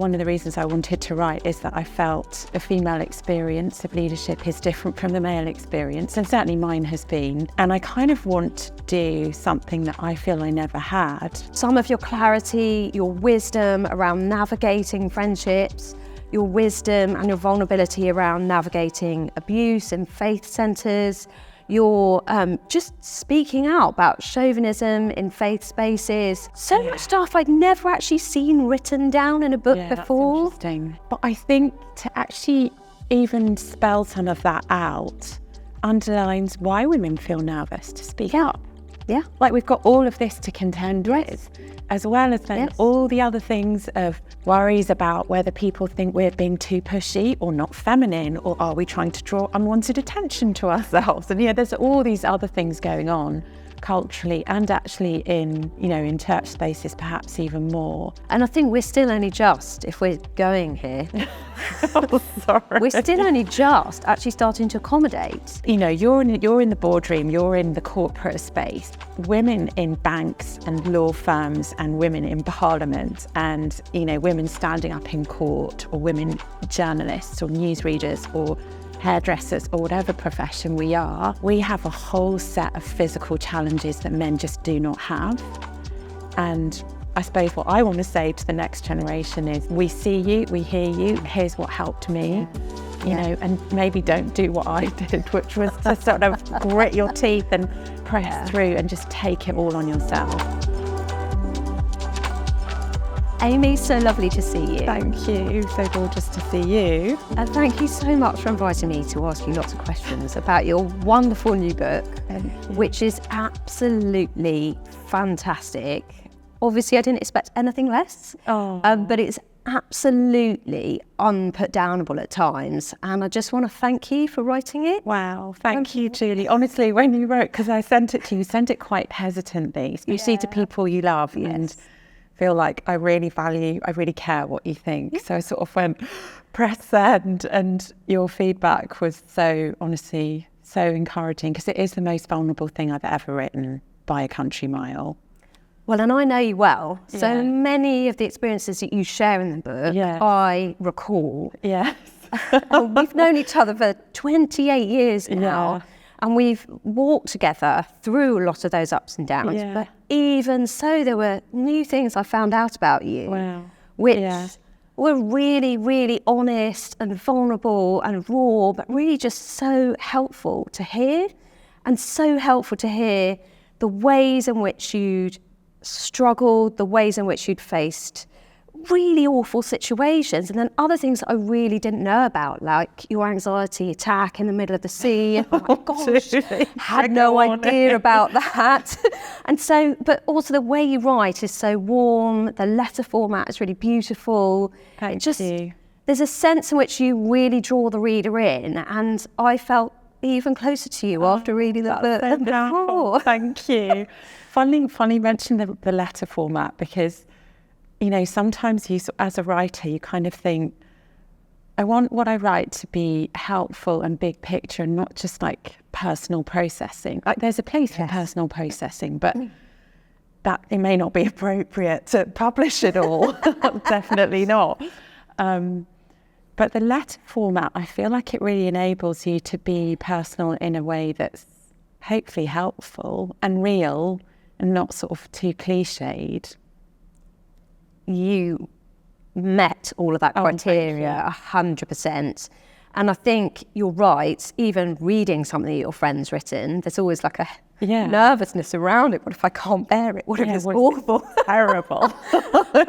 one of the reasons I wanted to write is that I felt the female experience of leadership is different from the male experience, and certainly mine has been. And I kind of want to do something that I feel I never had. Some of your clarity, your wisdom around navigating friendships, your wisdom and your vulnerability around navigating abuse in faith centres, your just speaking out about chauvinism in faith spaces. So much stuff I'd never actually seen written down in a book before. That's interesting. But I think to actually even spell some of that out underlines why women feel nervous to speak up. Yeah. Like we've got all of this to contend with, as well as then all the other things of worries about whether people think we're being too pushy or not feminine, or are we trying to draw unwanted attention to ourselves? And there's all these other things going on culturally and actually in church spaces perhaps even more. And I think we're still only just, if we're going here, we're still only just actually starting to accommodate. You're in the boardroom, you're in the corporate space. Women in banks and law firms and women in parliament and, women standing up in court, or women journalists or newsreaders or hairdressers or whatever profession we are, we have a whole set of physical challenges that men just do not have. And I suppose what I want to say to the next generation is, we see you, we hear you, here's what helped me, and maybe don't do what I did, which was to sort of grit your teeth and press through and just take it all on yourself. Amy, so lovely to see you. Thank you, so gorgeous to see you. And thank you so much for inviting me to ask you lots of questions about your wonderful new book, which is absolutely fantastic. Obviously, I didn't expect anything less, but it's absolutely unputdownable at times. And I just want to thank you for writing it. Wow, thank you, Julie. Honestly, when you wrote, because I sent it to you sent it quite hesitantly. You see to people you love and feel like I really care what you think. So I sort of went, press send, and your feedback was so, honestly, so encouraging, because it is the most vulnerable thing I've ever written by a country mile. Well, and I know you well, so many of the experiences that you share in the book, I recall. Yes. And we've known each other for 28 years now, and we've walked together through a lot of those ups and downs. Yeah. But even so, there were new things I found out about you, which were really, really honest and vulnerable and raw, but really just so helpful to hear, and so helpful to hear the ways in which you'd struggled, the ways in which you'd faced really awful situations, and then other things that I really didn't know about, like your anxiety attack in the middle of the sea. Oh my gosh, had no idea about that. And so, but also the way you write is so warm, the letter format is really beautiful. Thank you. There's a sense in which you really draw the reader in, and I felt even closer to you after reading the book than before. Thank you. Funny mention the letter format, because sometimes you, as a writer, you kind of think, I want what I write to be helpful and big picture, and not just like personal processing. Like there's a place for personal processing, but that it may not be appropriate to publish it all. Definitely not. But the letter format, I feel like it really enables you to be personal in a way that's hopefully helpful and real and not sort of too cliched. You met all of that criteria 100%. And I think you're right, even reading something that your friend's written, there's always like a nervousness around it. What if I can't bear it? What if it's awful? Terrible.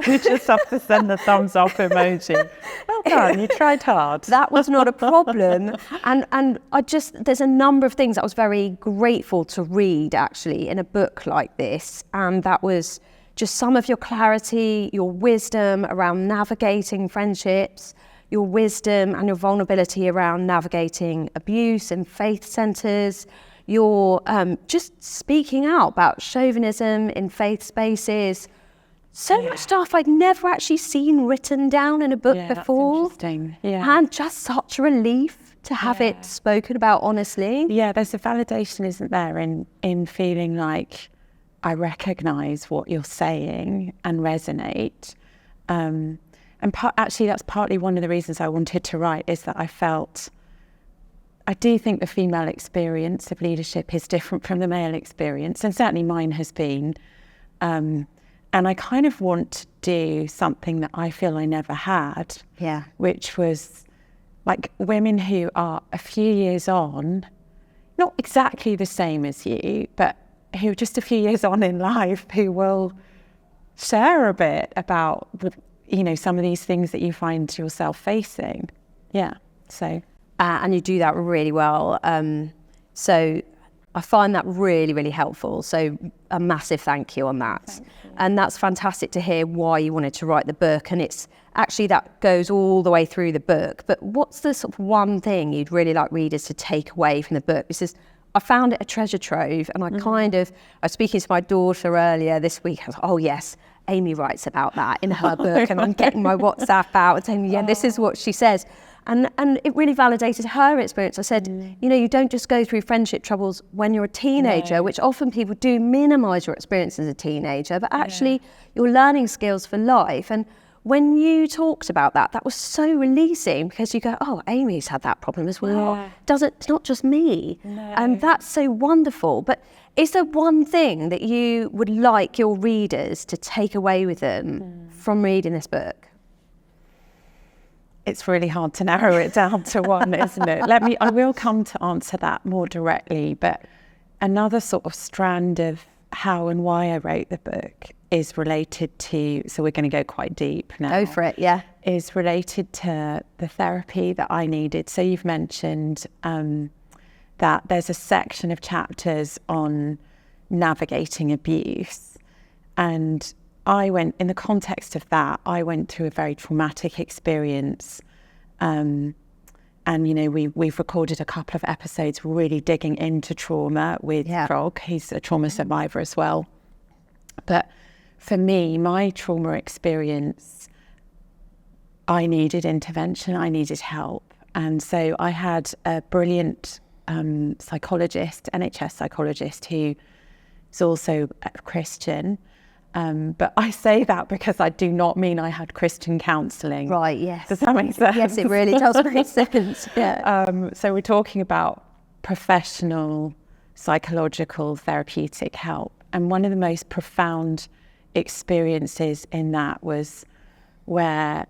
You just have to send the thumbs up emoji. Well done, you tried hard. That was not a problem. And there's a number of things I was very grateful to read actually in a book like this. And that was just some of your clarity, your wisdom around navigating friendships, your wisdom and your vulnerability around navigating abuse in faith centres, your just speaking out about chauvinism in faith spaces. So much stuff I'd never actually seen written down in a book before. That's interesting. Yeah. And just such a relief to have it spoken about honestly. Yeah, there's a validation, isn't there, in feeling like I recognise what you're saying and resonate. And actually that's partly one of the reasons I wanted to write, is that I do think the female experience of leadership is different from the male experience, and certainly mine has been. And I kind of want to do something that I feel I never had, which was like women who are a few years on, not exactly the same as you, but who are just a few years on in life, who will share a bit about some of these things that you find yourself facing. So and you do that really well. So I find that really, really helpful. So a massive thank you on that. And that's fantastic to hear why you wanted to write the book. And it's actually, that goes all the way through the book. But what's the sort of one thing you'd really like readers to take away from the book? Because I found it a treasure trove, and I was speaking to my daughter earlier this week. I was like, oh yes, Amy writes about that in her book, and I'm getting my WhatsApp out and saying, this is what she says. And it really validated her experience. I said, you don't just go through friendship troubles when you're a teenager, which often people do minimise your experience as a teenager, but actually you're learning skills for life. And when you talked about that, that was so releasing, because you go, oh, Amy's had that problem as well. It's not just me. And that's so wonderful. But is there one thing that you would like your readers to take away with them from reading this book? It's really hard to narrow it down to one, isn't it? I will come to answer that more directly, but another sort of strand of how and why I wrote the book is related to, so we're going to go quite deep now. Go for it, is related to the therapy that I needed. So you've mentioned that there's a section of chapters on navigating abuse, and in the context of that, I went through a very traumatic experience. And, we've recorded a couple of episodes really digging into trauma with Frog. He's a trauma survivor as well. But for me, my trauma experience, I needed intervention, I needed help. And so I had a brilliant psychologist, NHS psychologist, who is also a Christian. But I say that because I do not mean I had Christian counselling. Right, yes. Does that make sense? Yes, it really does make sense. So we're talking about professional, psychological, therapeutic help. And one of the most profound experiences in that was where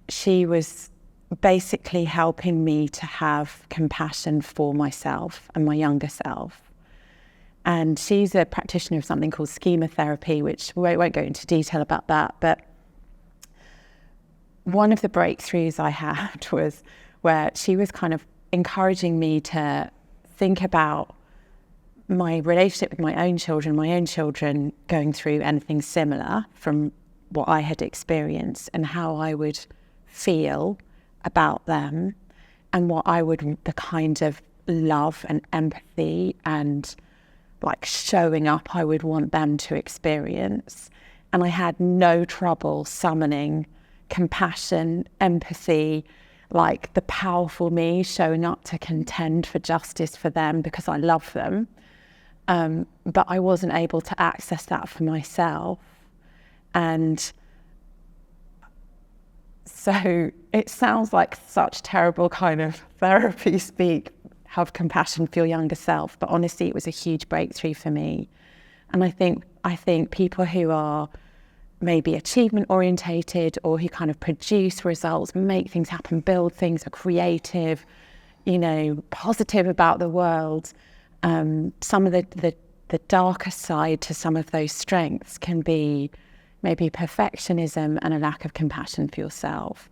she was basically helping me to have compassion for myself and my younger self. And she's a practitioner of something called schema therapy, which we won't go into detail about that. But one of the breakthroughs I had was where she was kind of encouraging me to think about my relationship with my own children going through anything similar from what I had experienced, and how I would feel about them, and the kind of love and empathy and like showing up I would want them to experience. And I had no trouble summoning compassion, empathy, like the powerful me showing up to contend for justice for them because I love them. But I wasn't able to access that for myself. And so it sounds like such terrible kind of therapy speak, have compassion for your younger self, but honestly it was a huge breakthrough for me. And I think people who are maybe achievement orientated, or who kind of produce results, make things happen, build things, are creative, positive about the world, some of the darker side to some of those strengths can be maybe perfectionism and a lack of compassion for yourself.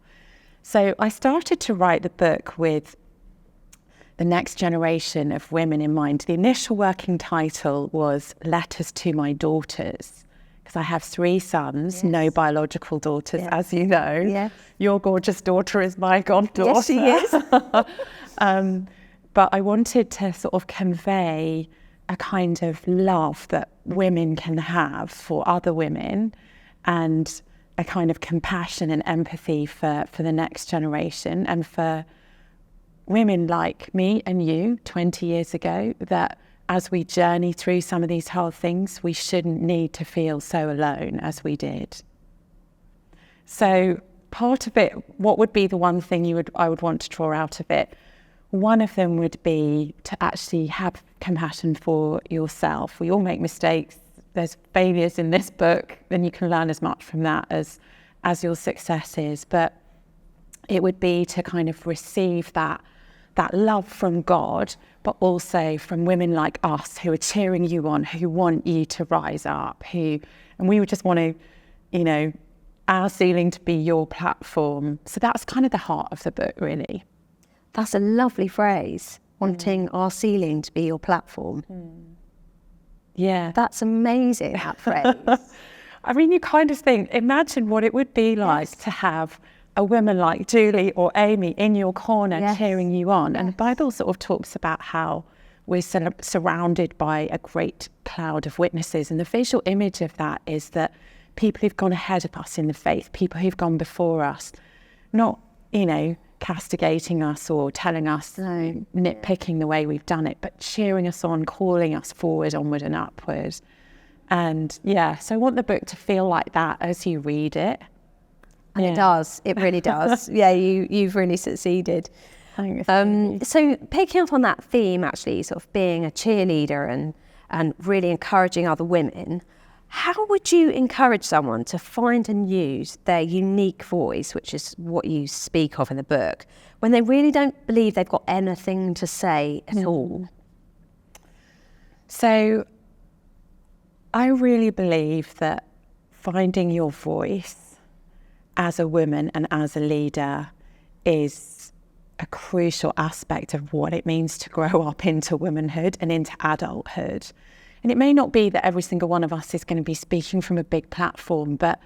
So I started to write the book with the next generation of women in mind. The initial working title was Letters to My Daughters, because I have 3 sons, no biological daughters, as you know. Yes. Your gorgeous daughter is my goddaughter. Yes, she is. But I wanted to sort of convey a kind of love that women can have for other women, and a kind of compassion and empathy for the next generation, and for women like me and you 20 years ago, that as we journey through some of these hard things, we shouldn't need to feel so alone as we did. So part of it, what would be the one thing I would want to draw out of it? One of them would be to actually have compassion for yourself. We all make mistakes. There's failures in this book, then you can learn as much from that as your successes. But it would be to kind of receive that love from God, but also from women like us who are cheering you on, who want you to rise up, and we would just want to, you know, our ceiling to be your platform. So that's kind of the heart of the book, really. That's a lovely phrase, wanting our ceiling to be your platform. Yeah. That's amazing, that phrase. I mean, you kind of think, imagine what it would be like to have a woman like Julie or Amy in your corner cheering you on. And the Bible sort of talks about how we're surrounded by a great cloud of witnesses. And the visual image of that is that people who've gone ahead of us in the faith, people who've gone before us, not, you know, castigating us or telling us, nitpicking the way we've done it, but cheering us on, calling us forward, onward and upward. And so I want the book to feel like that as you read it. And it does. It really does. You've really succeeded. Thanks. So picking up on that theme, actually, sort of being a cheerleader and really encouraging other women, how would you encourage someone to find and use their unique voice, which is what you speak of in the book, when they really don't believe they've got anything to say at all? So I really believe that finding your voice as a woman and as a leader is a crucial aspect of what it means to grow up into womanhood and into adulthood. And it may not be that every single one of us is going to be speaking from a big platform, but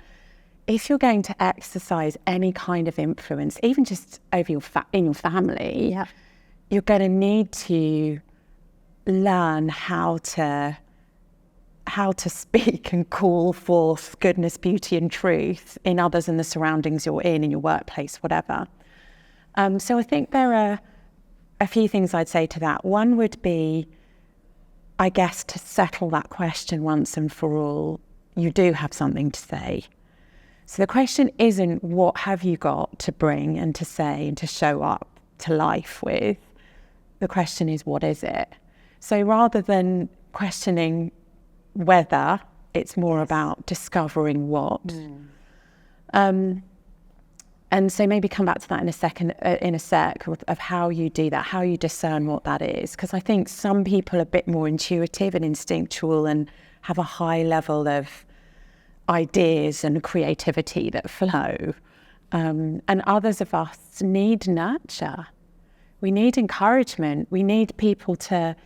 if you're going to exercise any kind of influence, even just over in your family, you're going to need to learn how to speak and call forth goodness, beauty and truth in others and the surroundings you're in your workplace, whatever. So I think there are a few things I'd say to that. One would be, I guess, to settle that question once and for all, you do have something to say. So the question isn't what have you got to bring and to say and to show up to life with. The question is, what is it? So rather than questioning whether, it's more about discovering what. And so maybe come back to that in a sec of how you do that, how you discern what that is. Because I think some people are a bit more intuitive and instinctual and have a high level of ideas and creativity that flow. And others of us need nurture. We need encouragement. We need people to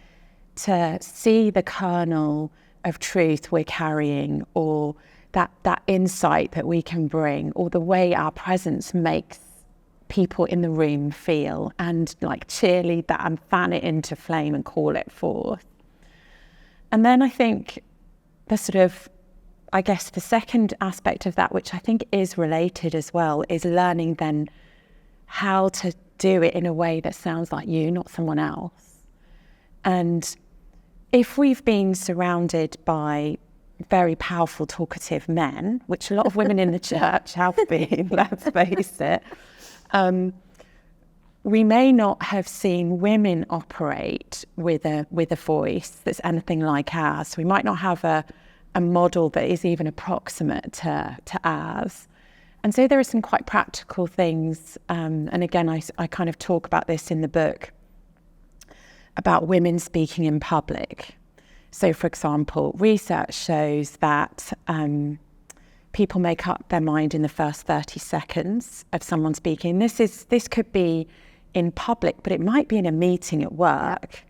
see the kernel of truth we're carrying, or that insight that we can bring, or the way our presence makes people in the room feel, and like cheerlead that and fan it into flame and call it forth. And then I think the second aspect of that, which I think is related as well, is learning then how to do it in a way that sounds like you, not someone else. And if we've been surrounded by very powerful, talkative men, which a lot of women in the church have been, let's face it, we may not have seen women operate with a voice that's anything like ours. We might not have a model that is even approximate to ours. And so there are some quite practical things, and again, I kind of talk about this in the book, about women speaking in public. So, for example, research shows that people make up their mind in the first 30 seconds of someone speaking. This could be in public, but it might be in a meeting at work.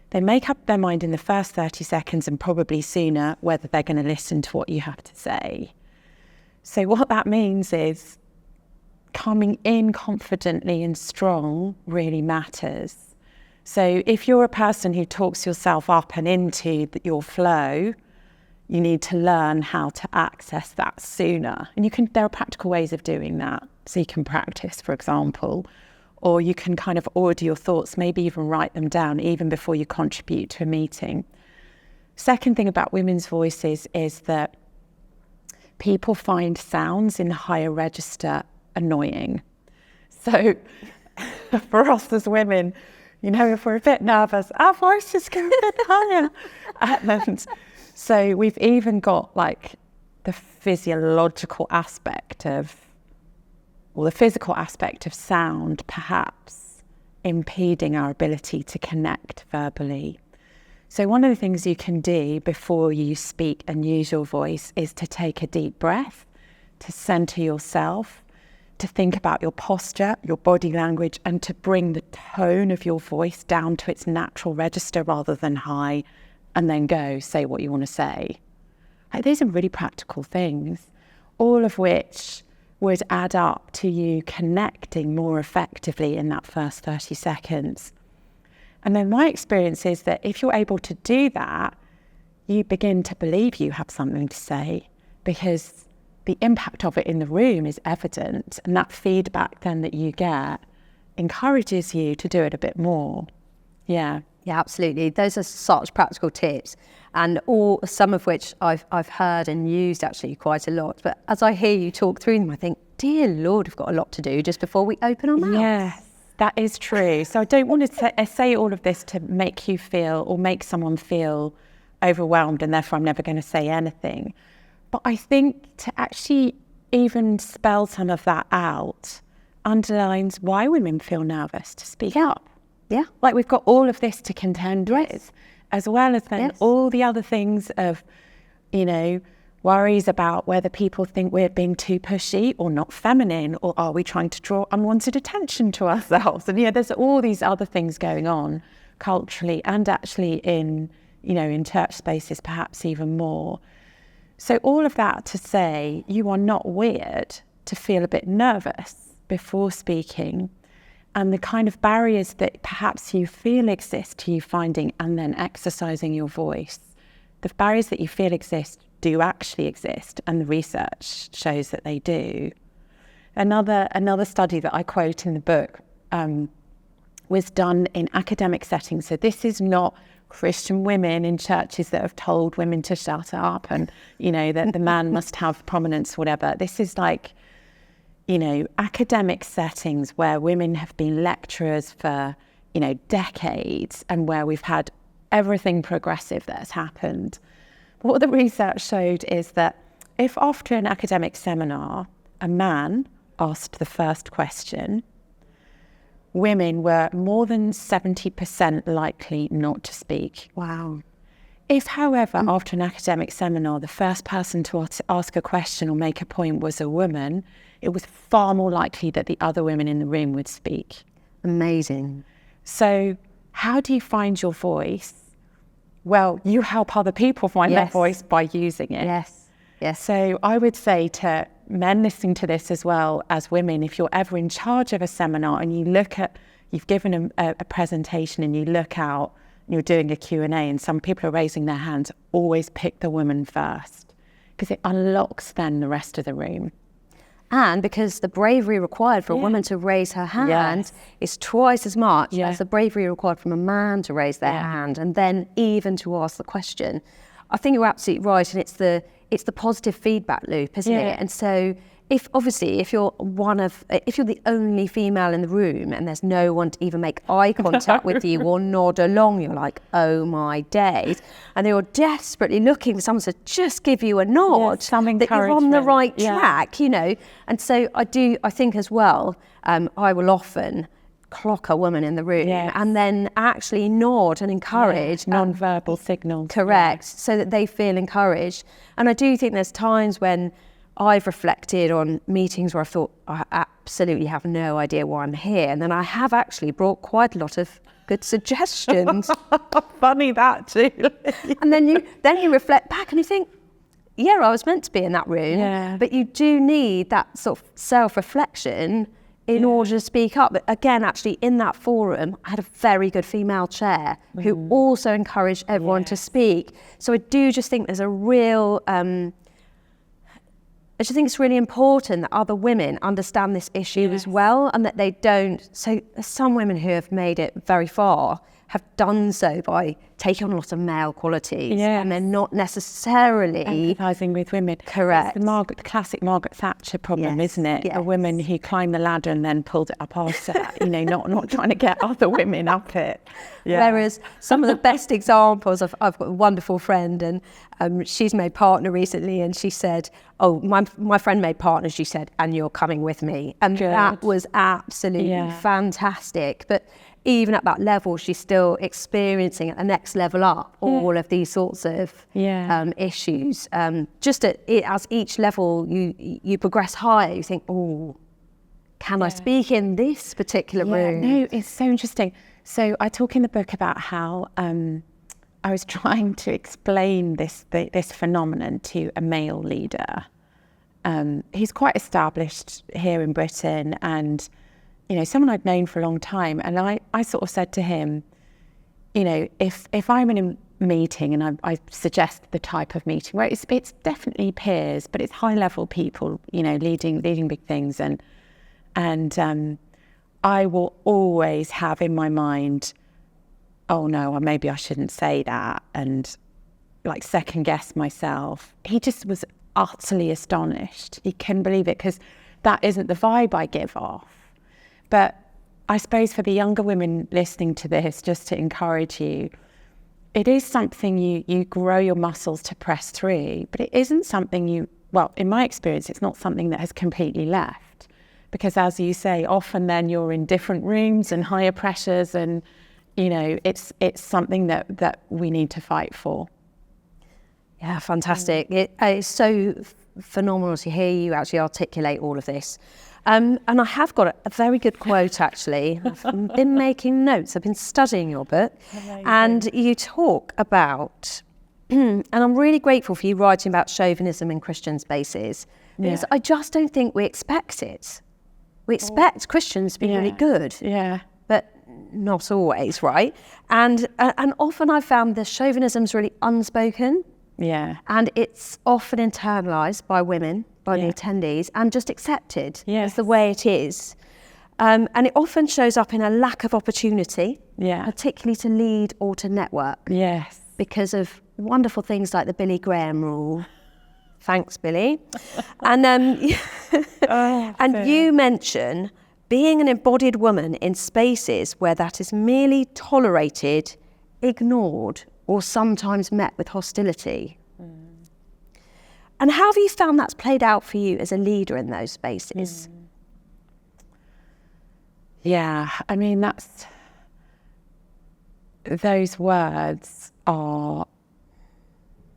They make up their mind in the first 30 seconds and probably sooner whether they're going to listen to what you have to say. So what that means is coming in confidently and strong really matters. So if you're a person who talks yourself up and into your flow, you need to learn how to access that sooner. And there are practical ways of doing that. So you can practice, for example, or you can kind of order your thoughts, maybe even write them down even before you contribute to a meeting. Second thing about women's voices is that people find sounds in the higher register annoying. So for us as women, you know, if we're a bit nervous, our voices go a bit higher. And so we've even got like the physical aspect of sound perhaps impeding our ability to connect verbally. So one of the things you can do before you speak and use your voice is to take a deep breath, to center yourself, to think about your posture, your body language, and to bring the tone of your voice down to its natural register rather than high, and then go say what you want to say. Like, these are really practical things, all of which would add up to you connecting more effectively in that first 30 seconds. And then my experience is that if you're able to do that, you begin to believe you have something to say, because the impact of it in the room is evident, and that feedback then that you get encourages you to do it a bit more. Yeah, absolutely. Those are such practical tips, and some of which I've heard and used actually quite a lot. But as I hear you talk through them, I think, dear Lord, we've got a lot to do just before we open our mouths. Yes, that is true. So I don't want to say all of this to make you feel or make someone feel overwhelmed and therefore I'm never going to say anything. But I think to actually even spell some of that out underlines why women feel nervous to speak up. Yeah. Like, we've got all of this to contend with, as well as then all the other things of, you know, worries about whether people think we're being too pushy or not feminine, or are we trying to draw unwanted attention to ourselves? And, you know, there's all these other things going on culturally and actually in, you know, in church spaces, perhaps even more. So all of that to say, you are not weird to feel a bit nervous before speaking, and the kind of barriers that perhaps you feel exist to you finding and then exercising your voice, the barriers that you feel exist do actually exist, and the research shows that they do. Another study that I quote in the book was done in academic settings. So this is not Christian women in churches that have told women to shut up and, you know, that the man must have prominence, whatever. This is like, you know, academic settings where women have been lecturers for, you know, decades, and where we've had everything progressive that has happened. What the research showed is that if after an academic seminar, a man asked the first question, women were more than 70% likely not to speak. Wow. If, however, after an academic seminar, the first person to ask a question or make a point was a woman, it was far more likely that the other women in the room would speak. Amazing. So how do you find your voice? Well, you help other people find their voice by using it. Yes. So I would say to men listening to this as well as women, if you're ever in charge of a seminar and you've given a presentation and you look out and you're doing a Q&A and some people are raising their hands, always pick the woman first, because it unlocks then the rest of the room. And because the bravery required for a woman to raise her hand is twice as much as the bravery required from a man to raise their hand and then even to ask the question. I think you're absolutely right, and it's the positive feedback loop, isn't it? And so if you're the only female in the room and there's no one to even make eye contact with you or nod along, you're like, oh my days. And you're desperately looking for someone to just give you a nod, that you're on the right track, you know. And so I think as well, I will often clock a woman in the room and then actually nod and encourage. Non-verbal signals. Correct, so that they feel encouraged. And I do think there's times when I've reflected on meetings where I thought, I absolutely have no idea why I'm here. And then I have actually brought quite a lot of good suggestions. Funny that too. And then you reflect back and you think, yeah, I was meant to be in that room. Yeah. But you do need that sort of self-reflection in order to speak up. But again, actually in that forum, I had a very good female chair who also encouraged everyone to speak. So I do just think there's a real... I just think it's really important that other women understand this issue as well, and that they don't. So there's some women who have made it very far have done so by taking on a lot of male qualities, and they're not necessarily empathising with women. Correct. It's the classic Margaret Thatcher problem, isn't it? Yes. A woman who climbed the ladder and then pulled it up after, not trying to get other women up it. Yeah. Whereas some of the best examples, I've got a wonderful friend, and she's made partner recently, and she said, oh, my friend made partner, she said, and you're coming with me. And that was absolutely fantastic. But even at that level, she's still experiencing at the next level up all of these sorts of issues. Just as each level you progress higher, you think, oh, can I speak in this particular room? No, it's so interesting. So I talk in the book about how I was trying to explain this phenomenon to a male leader. He's quite established here in Britain, and someone I'd known for a long time. And I sort of said to him, if I'm in a meeting and I suggest the type of meeting where it's definitely peers, but it's high level people, leading big things, and I will always have in my mind, oh no, or maybe I shouldn't say that, and like second guess myself. He just was utterly astonished. He couldn't believe it, because that isn't the vibe I give off. But I suppose for the younger women listening to this, just to encourage you, it is something you grow your muscles to press through, but it isn't something in my experience, it's not something that has completely left. Because as you say, often then you're in different rooms and higher pressures, and it's something that we need to fight for. Yeah, fantastic. It's so phenomenal to hear you actually articulate all of this. And I have got a very good quote, actually. I've been making notes. I've been studying your book. Amazing. And you talk about, and I'm really grateful for you writing about chauvinism in Christian spaces, because I just don't think we expect it. We expect Christians to be really good. Yeah. But not always, right? And often I've found the chauvinism's really unspoken. Yeah. And it's often internalised by women, by the attendees, and just accepted as the way it is. And it often shows up in a lack of opportunity, particularly to lead or to network. Yes. Because of wonderful things like the Billy Graham rule. Thanks, Billy. And you mention being an embodied woman in spaces where that is merely tolerated, ignored, or sometimes met with hostility. And how have you found that's played out for you as a leader in those spaces? Yeah, I mean, those words are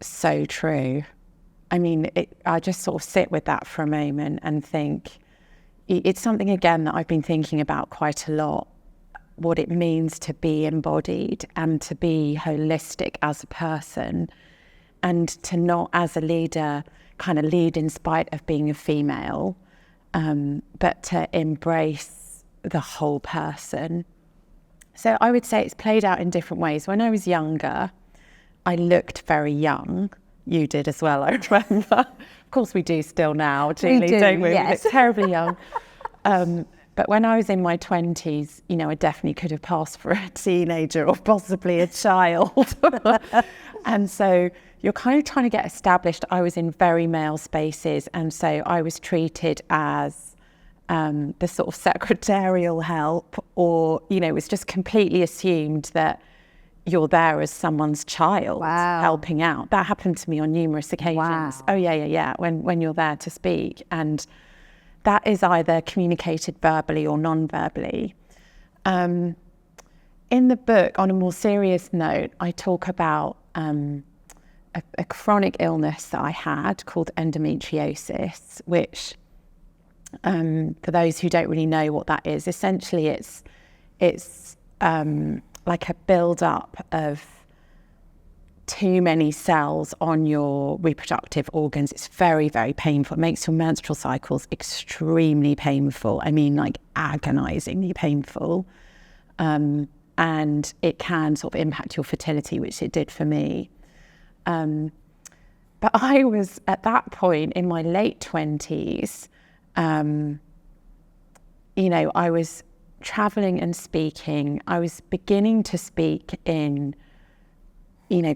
so true. I mean, I just sort of sit with that for a moment and think, it's something, again, that I've been thinking about quite a lot, what it means to be embodied and to be holistic as a person, and to not, as a leader, kind of lead in spite of being a female, but to embrace the whole person. So I would say it's played out in different ways. When I was younger, I looked very young. You did as well, I remember. Of course we do still now, Julie, don't we? Yes. We look terribly young. But when I was in my 20s, I definitely could have passed for a teenager or possibly a child. And so you're kind of trying to get established. I was in very male spaces, and so I was treated as the sort of secretarial help, or, it was just completely assumed that you're there as someone's child, helping out. That happened to me on numerous occasions. Wow. Oh, yeah. When you're there to speak. And that is either communicated verbally or non-verbally. In the book, on a more serious note, I talk about a chronic illness that I had called endometriosis, which, for those who don't really know what that is, essentially it's like a build-up of too many cells on your reproductive organs. It's very, very painful. It makes your menstrual cycles extremely painful. I mean, like agonizingly painful. And it can sort of impact your fertility, which it did for me. But I was, at that point in my late 20s, I was traveling and speaking. I was beginning to speak in,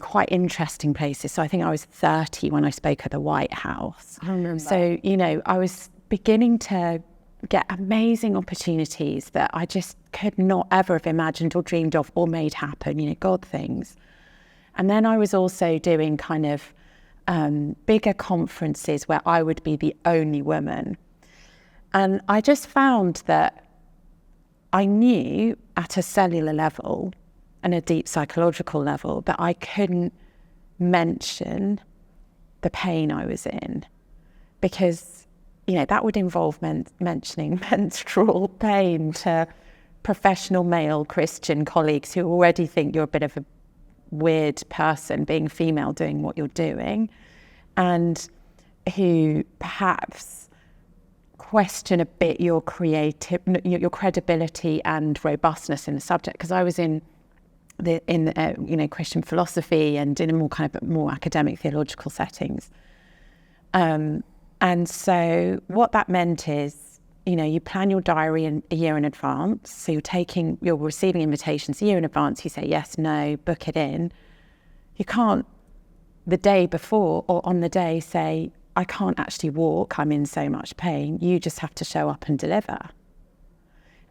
quite interesting places. So I think I was 30 when I spoke at the White House. I remember. So, I was beginning to get amazing opportunities that I just could not ever have imagined or dreamed of or made happen, God things. And then I was also doing kind of bigger conferences where I would be the only woman. And I just found that I knew at a cellular level and a deep psychological level that I couldn't mention the pain I was in, because, that would involve mentioning menstrual pain to professional male Christian colleagues who already think you're a bit of a weird person being female doing what you're doing, and who perhaps question a bit your credibility and robustness in the subject. Because I was in Christian philosophy and in a more academic theological settings, and so what that meant is, you plan your diary a year in advance. So you're receiving invitations a year in advance. You say yes, no, book it in. You can't the day before or on the day say, I can't actually walk, I'm in so much pain. You just have to show up and deliver.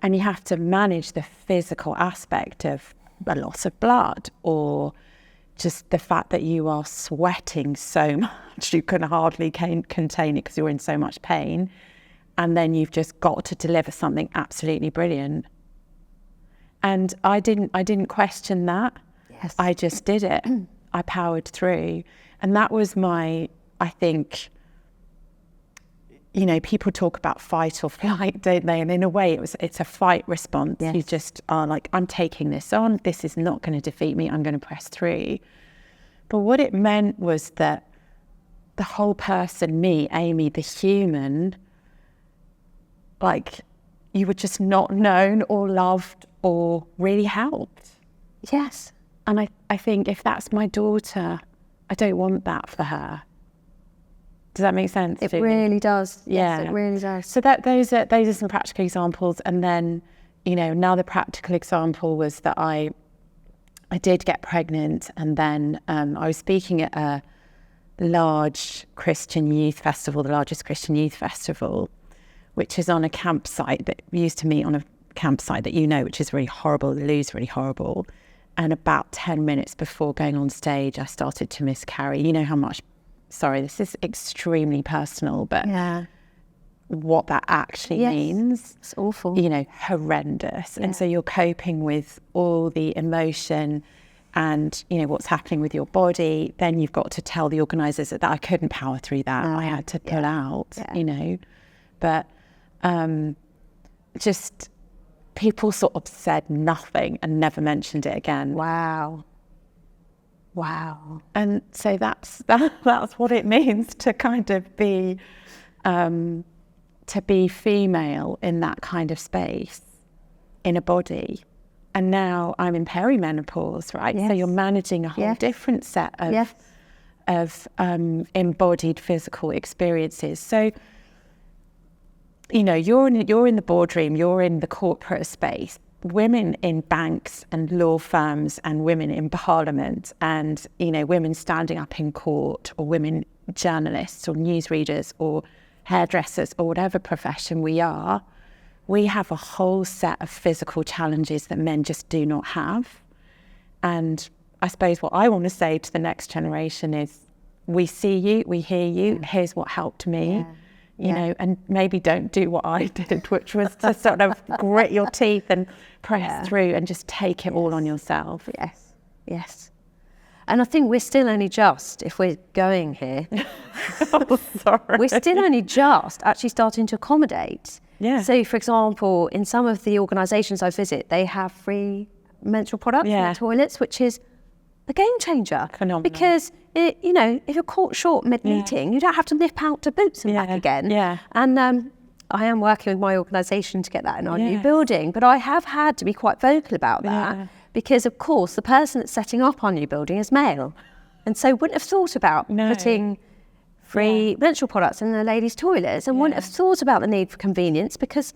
And you have to manage the physical aspect of a loss of blood, or just the fact that you are sweating so much you can hardly contain it because you're in so much pain. And then you've just got to deliver something absolutely brilliant. And I didn't question that. Yes. I just did it. I powered through. And that was I think, people talk about fight or flight, don't they? And in a way, it's a fight response. Yes. You just are like, I'm taking this on. This is not going to defeat me. I'm going to press through. But what it meant was that the whole person, me, Amy, the human, like, you were just not known or loved or really helped. Yes. And I think if that's my daughter, I don't want that for her. Does that make sense? It really does. Yeah. Yes, it really does. So those are some practical examples. And then, another practical example was that I did get pregnant, and then I was speaking at a large Christian youth festival, the largest Christian youth festival, which is on a campsite that we used to meet on a campsite that which is really horrible. The loo's really horrible. And about 10 minutes before going on stage, I started to miscarry. You know how much, sorry, this is extremely personal, but what that actually means. It's awful. Horrendous. Yeah. And so you're coping with all the emotion and, what's happening with your body. Then you've got to tell the organisers that I couldn't power through that. I had to pull out, But just people sort of said nothing and never mentioned it again. Wow. And so that's what it means to kind of be female in that kind of space, in a body. And now I'm in perimenopause, right? Yes. So you're managing a whole different set of embodied physical experiences. So, you're in the boardroom, you're in the corporate space. Women in banks and law firms, and women in parliament, and women standing up in court, or women journalists or newsreaders or hairdressers or whatever profession we are, we have a whole set of physical challenges that men just do not have. And I suppose what I want to say to the next generation is, we see you, we hear you, here's what helped me. And maybe don't do what I did, which was to sort of grit your teeth and press through and just take it all on yourself. Yes. And I think we're still only just, if we're going here, we're still only just actually starting to accommodate. Yeah. So, for example, in some of the organisations I visit, they have free menstrual products in the toilets, which is a game changer. Phenomenal. Because, if you're caught short mid-meeting, you don't have to nip out to Boots and back again. Yeah. And I am working with my organisation to get that in our new building, but I have had to be quite vocal about that because, of course, the person that's setting up our new building is male. And so wouldn't have thought about putting free menstrual products in the ladies' toilets, and wouldn't have thought about the need for convenience because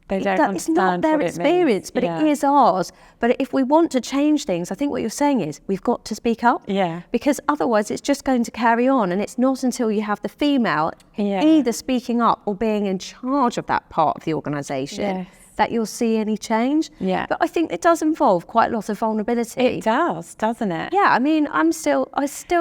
They don't understand it's not their what experience, but it is ours. But if we want to change things, I think what you're saying is we've got to speak up. Yeah. Because otherwise it's just going to carry on. And it's not until you have the female either speaking up or being in charge of that part of the organisation that you'll see any change. Yeah. But I think it does involve quite a lot of vulnerability. It does, doesn't it? Yeah, I mean, I still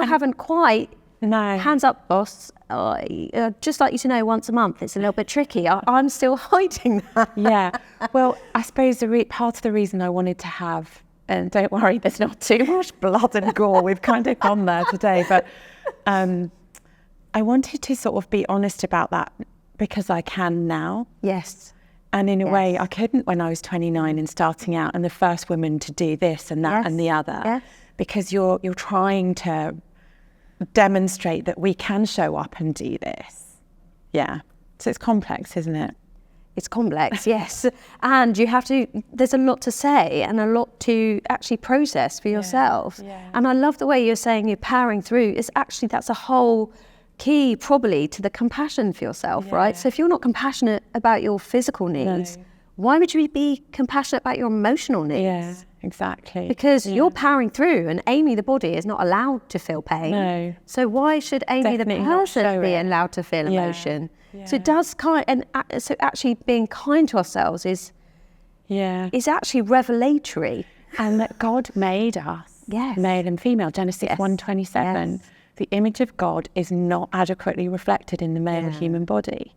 haven't quite, hands up, boss. I'd just like you to know once a month it's a little bit tricky. I'm still hiding that. Yeah. Well, I suppose part of the reason I wanted to have, and don't worry, there's not too much blood and gore. We've kind of gone there today, but I wanted to sort of be honest about that because I can now. Yes. And in a way, I couldn't when I was 29 and starting out and the first woman to do this and that and the other, because you're trying to demonstrate that we can show up and do this. Yeah. So it's complex, isn't it? It's complex, yes. And there's a lot to say and a lot to actually process for yourself. Yeah. And I love the way you're saying you're powering through. That's a whole key probably to the compassion for yourself, right? So if you're not compassionate about your physical needs, why would you be compassionate about your emotional needs? Yeah, exactly. Because you're powering through and Amy the body is not allowed to feel pain. No. So why should Amy the person be allowed to feel emotion? Yeah. So it does so actually being kind to ourselves is actually revelatory. And that God made us, male and female, Genesis 1:27. Yes. The image of God is not adequately reflected in the male human body.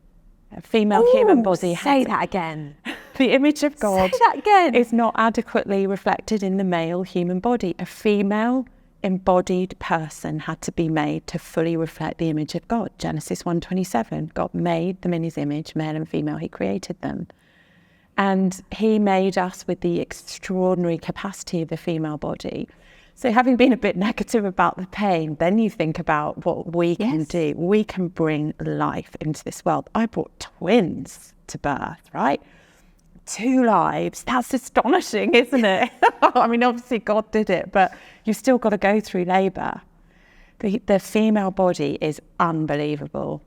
A female human body Say that again. The image of God Say that again. is not adequately reflected in the male human body. A female embodied person had to be made to fully reflect the image of God. Genesis 1:27. God made them in his image, male and female, he created them. And he made us with the extraordinary capacity of the female body. So having been a bit negative about the pain, then you think about what we can do. We can bring life into this world. I brought twins to birth, right? 2 lives. That's astonishing, isn't it? I mean, obviously God did it, but you've still got to go through labour. The female body is unbelievable.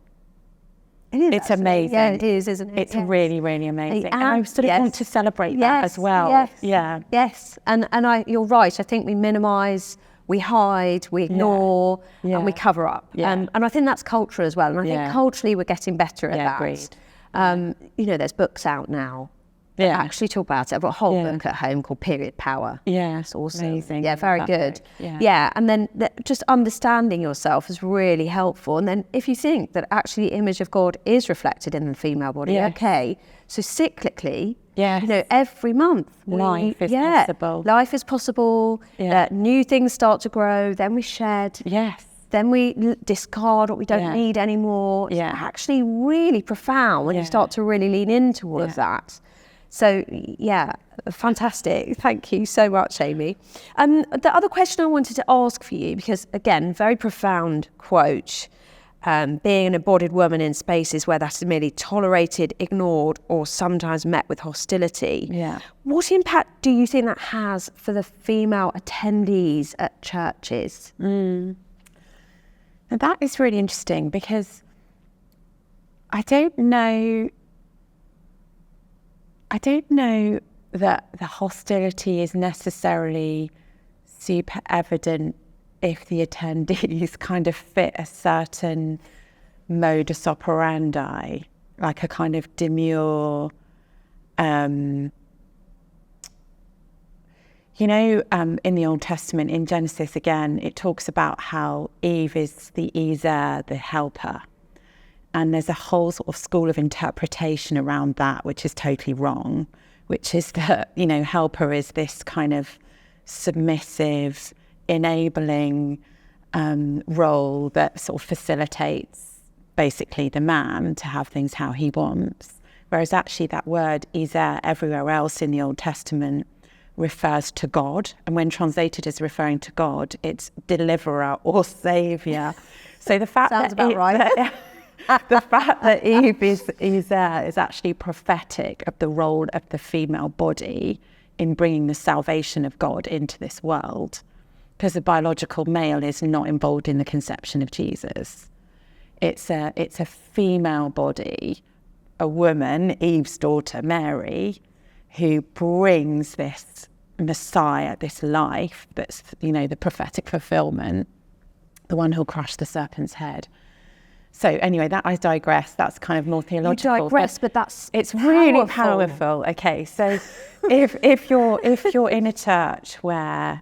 It is. It's amazing. Yeah, it is, isn't it? It's really, really amazing. And I sort of want to celebrate that as well. Yes. Yeah. Yes. And you're right. I think we minimise, we hide, we ignore, and we cover up. Yeah. And I think that's culture as well. And I think culturally we're getting better at that. Agreed. There's books out now that actually talk about it. I've got a whole book at home called Period Power. Yeah. It's awesome. Amazing. Yeah, very good. Yeah. And then just understanding yourself is really helpful. And then if you think that actually the image of God is reflected in the female body, okay, so cyclically, every month. Life is possible. Life is possible. New things start to grow. Then we shed. Yes. Then we discard what we don't need anymore. It's actually really profound when you start to really lean into all of that. So, fantastic. Thank you so much, Amy. The other question I wanted to ask for you, because, again, very profound quote, being an embodied woman in spaces where that is merely tolerated, ignored, or sometimes met with hostility. Yeah. What impact do you think that has for the female attendees at churches? Now, that is really interesting because I don't know that the hostility is necessarily super evident if the attendees kind of fit a certain modus operandi, like a kind of demure, in the Old Testament, in Genesis again, it talks about how Eve is the Ezer, the helper. And there's a whole sort of school of interpretation around that, which is totally wrong, which is that, helper is this kind of submissive, enabling role that sort of facilitates basically the man to have things how he wants. Whereas actually that word Ezer everywhere else in the Old Testament refers to God. And when translated as referring to God, it's deliverer or saviour. So the fact sounds about right. The fact that Eve is actually prophetic of the role of the female body in bringing the salvation of God into this world, because the biological male is not involved in the conception of Jesus. It's a female body a woman, Eve's daughter, Mary, who brings this Messiah, this life that's, the prophetic fulfillment, the one who'll crush the serpent's head. So anyway, that I digress. That's kind of more theological. You digress, but that's it's really powerful. Okay, so if you're in a church where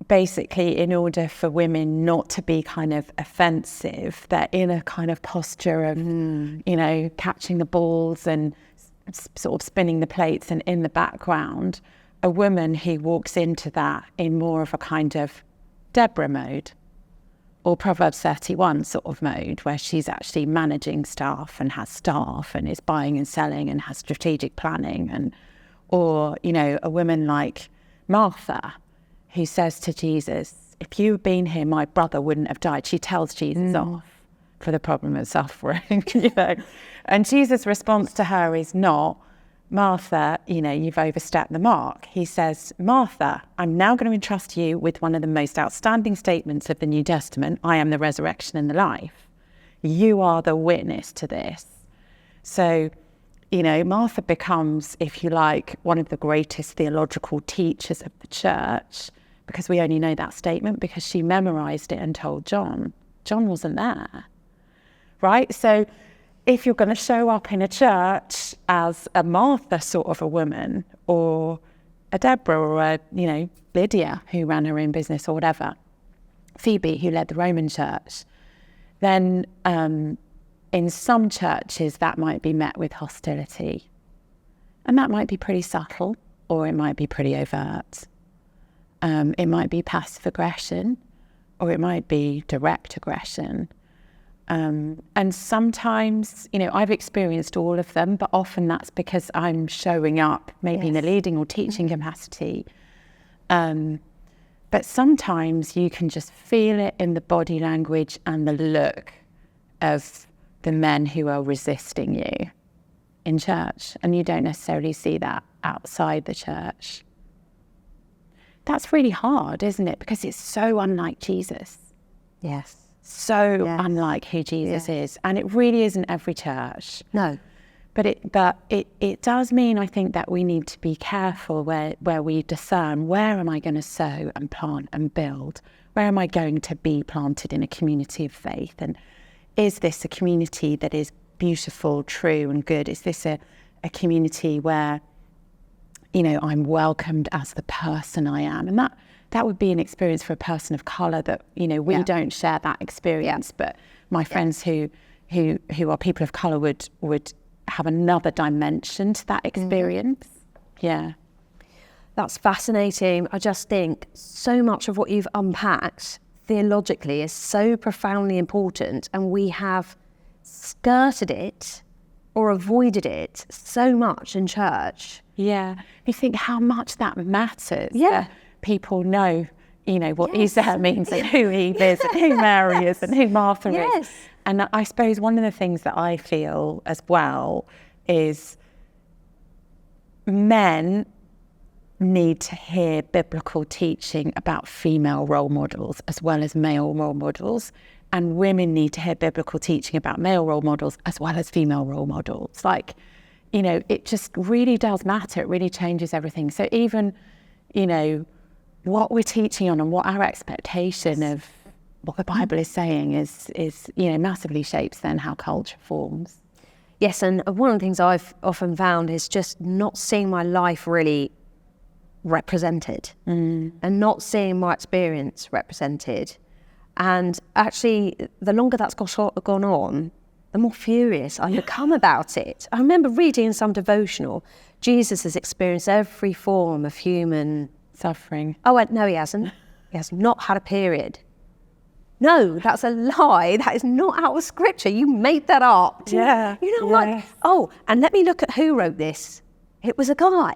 basically, in order for women not to be kind of offensive, they're in a kind of posture of catching the balls and sort of spinning the plates, and in the background, a woman who walks into that in more of a kind of Deborah mode, or Proverbs 31 sort of mode, where she's actually managing staff and has staff and is buying and selling and has strategic planning, or a woman like Martha, who says to Jesus, if you'd been here, my brother wouldn't have died. She tells Jesus off for the problem of suffering, And Jesus' response to her is not, Martha, you've overstepped the mark. He says, Martha, I'm now going to entrust you with one of the most outstanding statements of the New Testament. I am the resurrection and the life. You are the witness to this. So, Martha becomes, if you like, one of the greatest theological teachers of the church, because we only know that statement because she memorized it and told John. John wasn't there, right? So if you're going to show up in a church as a Martha sort of a woman, or a Deborah, or a, Lydia, who ran her own business, or whatever, Phoebe, who led the Roman church, then in some churches that might be met with hostility. And that might be pretty subtle, or it might be pretty overt. It might be passive aggression, or it might be direct aggression. And sometimes, I've experienced all of them, but often that's because I'm showing up maybe in a leading or teaching capacity. But sometimes you can just feel it in the body language and the look of the men who are resisting you in church, and you don't necessarily see that outside the church. That's really hard, isn't it? Because it's so unlike Jesus. Yes. So unlike who Jesus is. And it really isn't every church. No. But it does mean, I think, that we need to be careful where we discern, where am I going to sow and plant and build? Where am I going to be planted in a community of faith? And is this a community that is beautiful, true and good? Is this a community where, I'm welcomed as the person I am? And that would be an experience for a person of colour that, we don't share that experience, but my friends who are people of colour would have another dimension to that experience. Yeah. That's fascinating. I just think so much of what you've unpacked theologically is so profoundly important, and we have skirted it or avoided it so much in church. Yeah. You think how much that matters. Yeah. People know, what Isaiah means and who Eve is and who Mary is and who Martha is. And I suppose one of the things that I feel as well is men need to hear biblical teaching about female role models as well as male role models. And women need to hear biblical teaching about male role models as well as female role models. It just really does matter. It really changes everything. So even, what we're teaching on and what our expectation of what the Bible is saying is massively shapes then how culture forms. Yes, and one of the things I've often found is just not seeing my life really represented and not seeing my experience represented. And actually, the longer that's gone on, the more furious I become about it. I remember reading in some devotional, Jesus has experienced every form of human suffering. I went, no, he hasn't. He has not had a period. No, that's a lie. That is not out of scripture. You made that up. Like, oh, and let me look at who wrote this. It was a guy.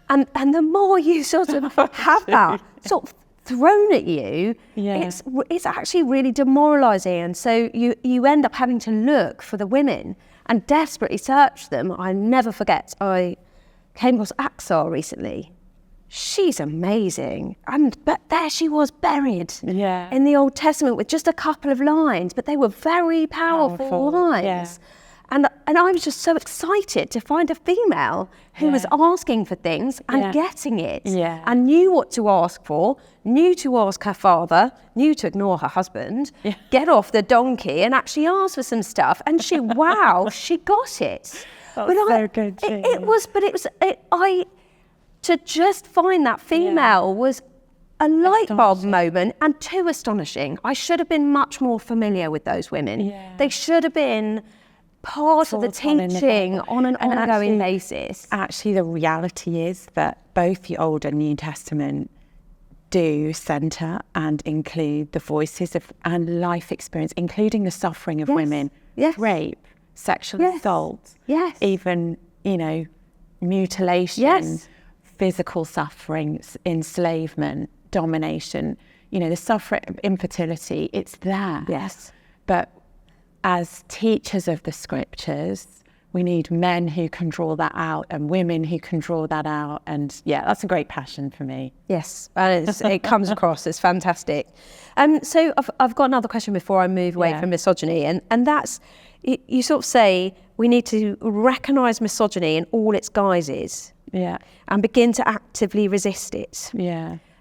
And the more you sort of have that sort of thrown at you, it's actually really demoralising. And so you end up having to look for the women and desperately search them. I never forget, I came across Axar recently. She's amazing. But there she was buried in the Old Testament with just a couple of lines, but they were very powerful lines. And I was just so excited to find a female who was asking for things and getting it, and knew what to ask for, knew to ask her father, knew to ignore her husband, get off the donkey and actually ask for some stuff. And she, she got it. So good. To just find that female was a light bulb moment, and too astonishing. I should have been much more familiar with those women. They should have been part of the teaching on an ongoing basis. Actually, the reality is that both the Old and New Testament do centre and include the voices of and life experience, including the suffering of women, rape, sexual assault, even, mutilation, physical suffering, enslavement, domination, the suffering, infertility, it's there. But as teachers of the scriptures, we need men who can draw that out and women who can draw that out. And that's a great passion for me. Yes, and it comes across. It's fantastic. So I've got another question before I move away from misogyny. And that's, you sort of say we need to recognise misogyny in all its guises and begin to actively resist it.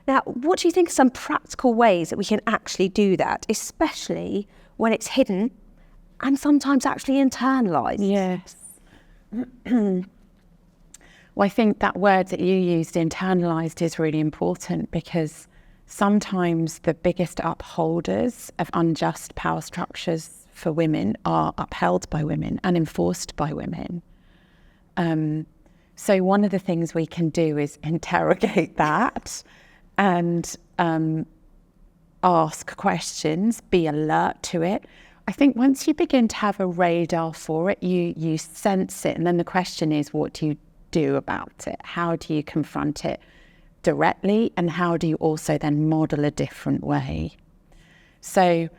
Now, what do you think are some practical ways that we can actually do that, especially when it's hidden and sometimes actually internalised? Yes. Well, I think that word that you used, internalised, is really important, because sometimes the biggest upholders of unjust power structures for women are upheld by women and enforced by women. So one of the things we can do is interrogate that and ask questions, be alert to it. I think once you begin to have a radar for it, you sense it, and then the question is, what do you do about it? How do you confront it directly, and how do you also then model a different way? So,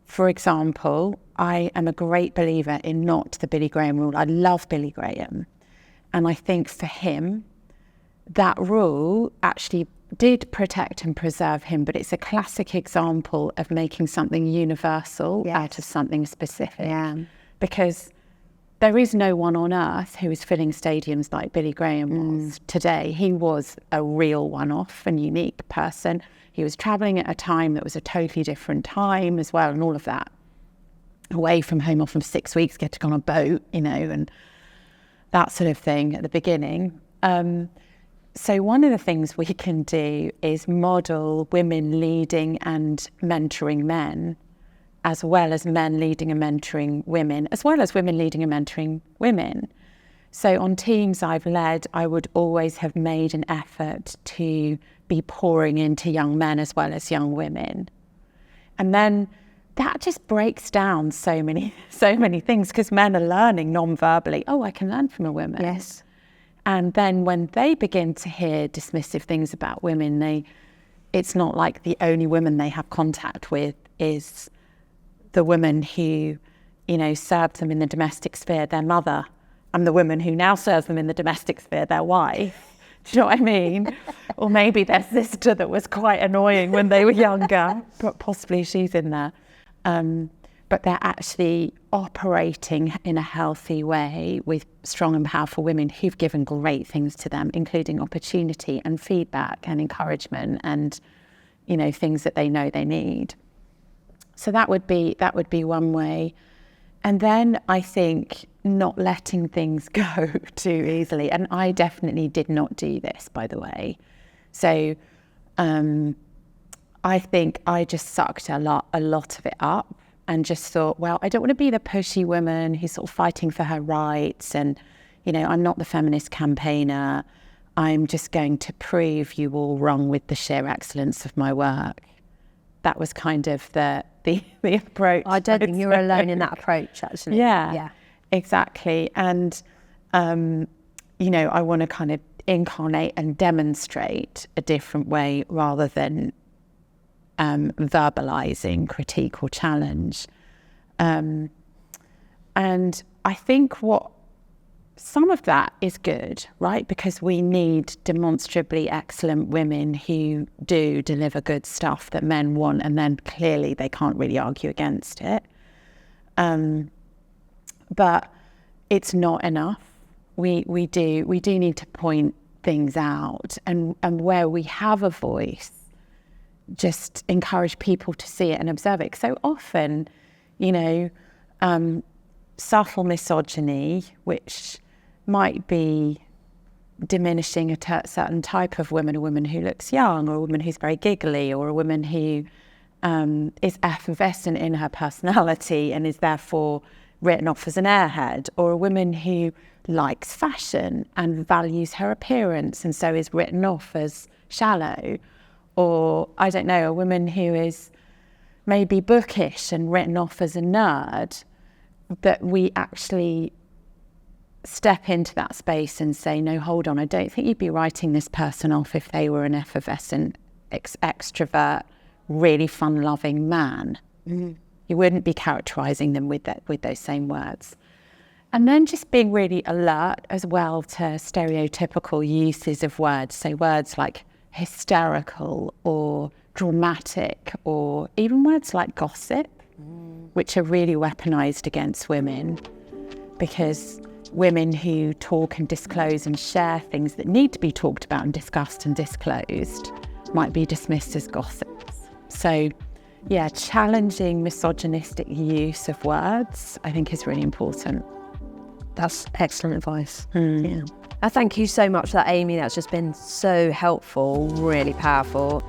for example, I am a great believer in not the Billy Graham rule. I love Billy Graham, and I think for him, that rule actually did protect and preserve him, but it's a classic example of making something universal out of something specific. Because there is no one on earth who is filling stadiums like Billy Graham was today. He was a real one-off and unique person. He was travelling at a time that was a totally different time as well, and all of that. Away from home often for 6 weeks, getting on a boat, and that sort of thing at the beginning. So one of the things we can do is model women leading and mentoring men, as well as men leading and mentoring women, as well as women leading and mentoring women. So on teams I've led, I would always have made an effort to be pouring into young men as well as young women. And then that just breaks down so many things, because men are learning non-verbally. Oh, I can learn from a woman. Yes. And then when they begin to hear dismissive things about women, it's not like the only women they have contact with is the woman who, served them in the domestic sphere, their mother, and the woman who now serves them in the domestic sphere, their wife. Do you know what I mean? Or maybe their sister that was quite annoying when they were younger, but possibly she's in there. But they're actually operating in a healthy way with strong and powerful women who've given great things to them, including opportunity and feedback and encouragement and, things that they know they need. So that would be one way. And then I think not letting things go too easily. And I definitely did not do this, by the way. So I think I just sucked a lot of it up. And just thought, well, I don't want to be the pushy woman who's sort of fighting for her rights, and, I'm not the feminist campaigner. I'm just going to prove you all wrong with the sheer excellence of my work. That was kind of the approach. I don't think you're alone in that approach, actually. Yeah, exactly. And, I want to kind of incarnate and demonstrate a different way rather than verbalizing critique or challenge. And I think some of that is good, right? Because we need demonstrably excellent women who do deliver good stuff that men want, and then clearly they can't really argue against it. But it's not enough. We do need to point things out, and where we have a voice, just encourage people to see it and observe it. So often, subtle misogyny, which might be diminishing a certain type of woman, a woman who looks young, or a woman who's very giggly, or a woman who is effervescent in her personality and is therefore written off as an airhead, or a woman who likes fashion and values her appearance and so is written off as shallow, or, I don't know, a woman who is maybe bookish and written off as a nerd, but we actually step into that space and say, no, hold on, I don't think you'd be writing this person off if they were an effervescent, extrovert, really fun-loving man. Mm-hmm. You wouldn't be characterising them with those same words. And then just being really alert as well to stereotypical uses of words. So words like hysterical or dramatic, or even words like gossip, which are really weaponised against women, because women who talk and disclose and share things that need to be talked about and discussed and disclosed might be dismissed as gossips. So, yeah, challenging misogynistic use of words, I think, is really important. That's excellent advice. Yeah. I thank you so much for that, Amy. That's just been so helpful, really powerful.